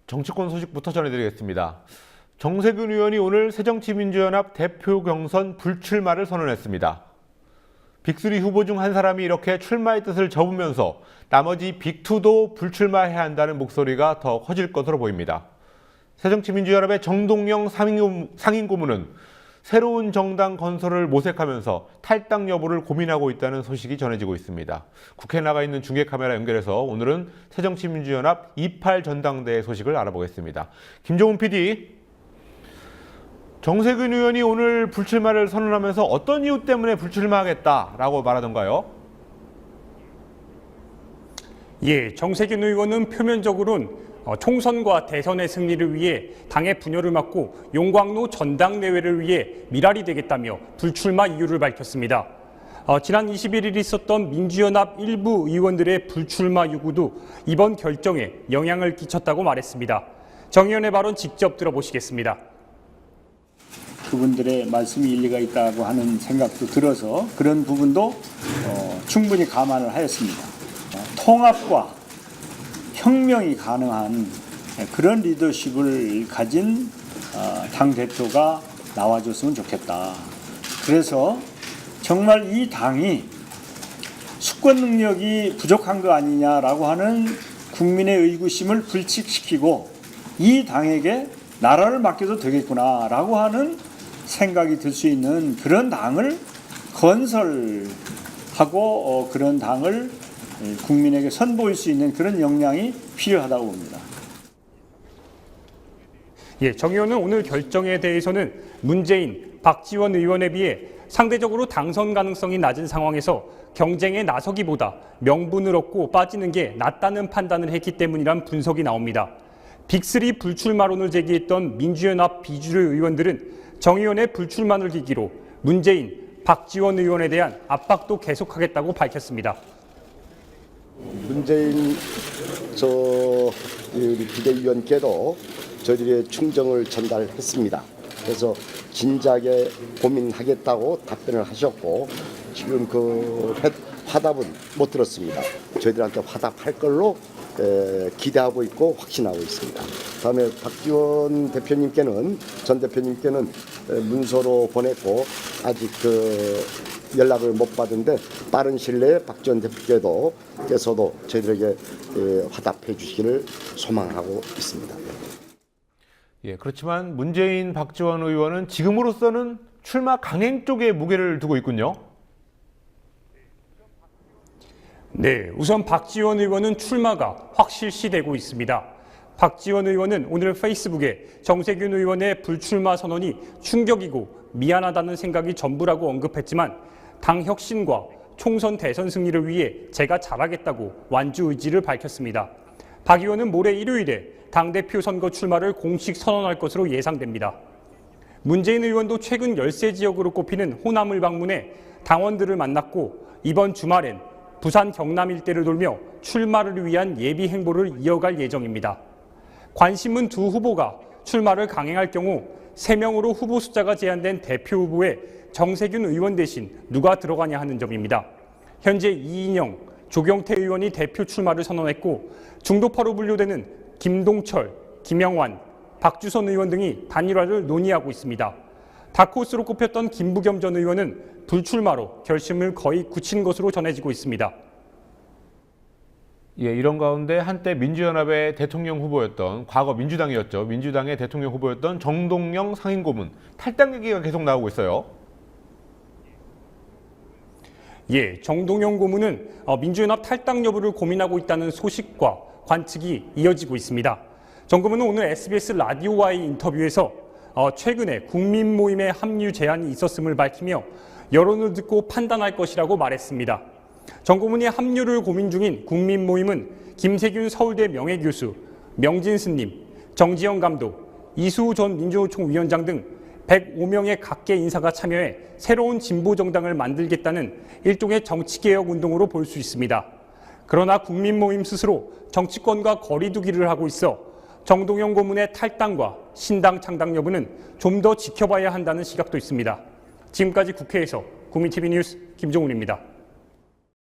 정치권 소식부터 전해드리겠습니다. 정세균 의원이 오늘 새정치민주연합 대표 경선 불출마를 선언했습니다. 빅3 후보 중 한 사람이 이렇게 출마의 뜻을 접으면서 나머지 빅2도 불출마해야 한다는 목소리가 더 커질 것으로 보입니다. 새정치민주연합의 정동영 상임고문은 새로운 정당 건설을 모색하면서 탈당 여부를 고민하고 있다는 소식이 전해지고 있습니다. 국회에 나가 있는 중계카메라 연결해서 오늘은 새정치민주연합 28 전당대회 소식을 알아보겠습니다. 김종훈 PD, 정세균 의원이 오늘 불출마를 선언하면서 어떤 이유 때문에 불출마하겠다라고 말하던가요? 예, 정세균 의원은 표면적으로는 총선과 대선의 승리를 위해 당의 분열을 막고 용광로 전당대회를 위해 밀알이 되겠다며 불출마 이유를 밝혔습니다. 지난 21일 있었던 민주연합 일부 의원들의 불출마 요구도 이번 결정에 영향을 끼쳤다고 말했습니다. 정 의원의 발언 직접 들어보시겠습니다. 그분들의 말씀이 일리가 있다고 하는 생각도 들어서 그런 부분도 충분히 감안을 하였습니다. 통합과 혁명이 가능한 그런 리더십을 가진 당대표가 나와줬으면 좋겠다. 그래서 정말 이 당이 수권 능력이 부족한 거 아니냐라고 하는 국민의 의구심을 불식시키고 이 당에게 나라를 맡겨도 되겠구나라고 하는 생각이 들 수 있는 그런 당을 건설하고 그런 당을 국민에게 선보일 수 있는 그런 역량이 필요하다고 봅니다. 예, 정 의원은 오늘 결정에 대해서는 문재인, 박지원 의원에 비해 상대적으로 당선 가능성이 낮은 상황에서 경쟁에 나서기보다 명분을 얻고 빠지는 게 낫다는 판단을 했기 때문이란 분석이 나옵니다. 빅3 불출마론을 제기했던 민주연합 비주류 의원들은 정 의원의 불출마를 계기로 문재인, 박지원 의원에 대한 압박도 계속하겠다고 밝혔습니다. 문재인 우리 비대위원께도 저희들의 충정을 전달했습니다. 그래서 진작에 고민하겠다고 답변을 하셨고 지금 그 화답은 못 들었습니다. 저희들한테 화답할 걸로 기대하고 있고 확신하고 있습니다. 다음에 박지원 대표님께는 전 대표님께는 문서로 보냈고 아직 연락을 못 받은데 빠른 시일 내에 박지원 대표께서도 저희들에게 화답해 주시기를 소망하고 있습니다. 예, 그렇지만 문재인, 박지원 의원은 지금으로서는 출마 강행 쪽에 무게를 두고 있군요. 네, 우선 박지원 의원은 출마가 확실시되고 있습니다. 박지원 의원은 오늘 페이스북에 정세균 의원의 불출마 선언이 충격이고 미안하다는 생각이 전부라고 언급했지만 당 혁신과 총선 대선 승리를 위해 제가 잘하겠다고 완주 의지를 밝혔습니다. 박 의원은 모레 일요일에 당대표 선거 출마를 공식 선언할 것으로 예상됩니다. 문재인 의원도 최근 열세 지역으로 꼽히는 호남을 방문해 당원들을 만났고 이번 주말엔 부산 경남 일대를 돌며 출마를 위한 예비 행보를 이어갈 예정입니다. 관심은 두 후보가 출마를 강행할 경우 3명으로 후보 숫자가 제한된 대표 후보에 정세균 의원 대신 누가 들어가냐 하는 점입니다. 현재 이인영, 조경태 의원이 대표 출마를 선언했고 중도파로 분류되는 김동철, 김영환, 박주선 의원 등이 단일화를 논의하고 있습니다. 다크호스로 꼽혔던 김부겸 전 의원은 불출마로 결심을 거의 굳힌 것으로 전해지고 있습니다. 예, 이런 가운데 한때 민주연합의 대통령 후보였던, 과거 민주당이었죠. 민주당의 대통령 후보였던 정동영 상임고문 탈당 얘기가 계속 나오고 있어요. 예, 정동영 고문은 민주연합 탈당 여부를 고민하고 있다는 소식과 관측이 이어지고 있습니다. 정 고문은 오늘 SBS 라디오와의 인터뷰에서 최근에 국민 모임에 합류 제안이 있었음을 밝히며 여론을 듣고 판단할 것이라고 말했습니다. 정 고문이 합류를 고민 중인 국민 모임은 김세균 서울대 명예교수, 명진 스님, 정지영 감독, 이수호 전 민주노총 위원장 등 105명의 각계 인사가 참여해 새로운 진보 정당을 만들겠다는 일종의 정치개혁 운동으로 볼 수 있습니다. 그러나 국민 모임 스스로 정치권과 거리두기를 하고 있어 정동영 고문의 탈당과 신당 창당 여부는 좀 더 지켜봐야 한다는 시각도 있습니다. 지금까지 국회에서 국민TV 뉴스 김종훈입니다.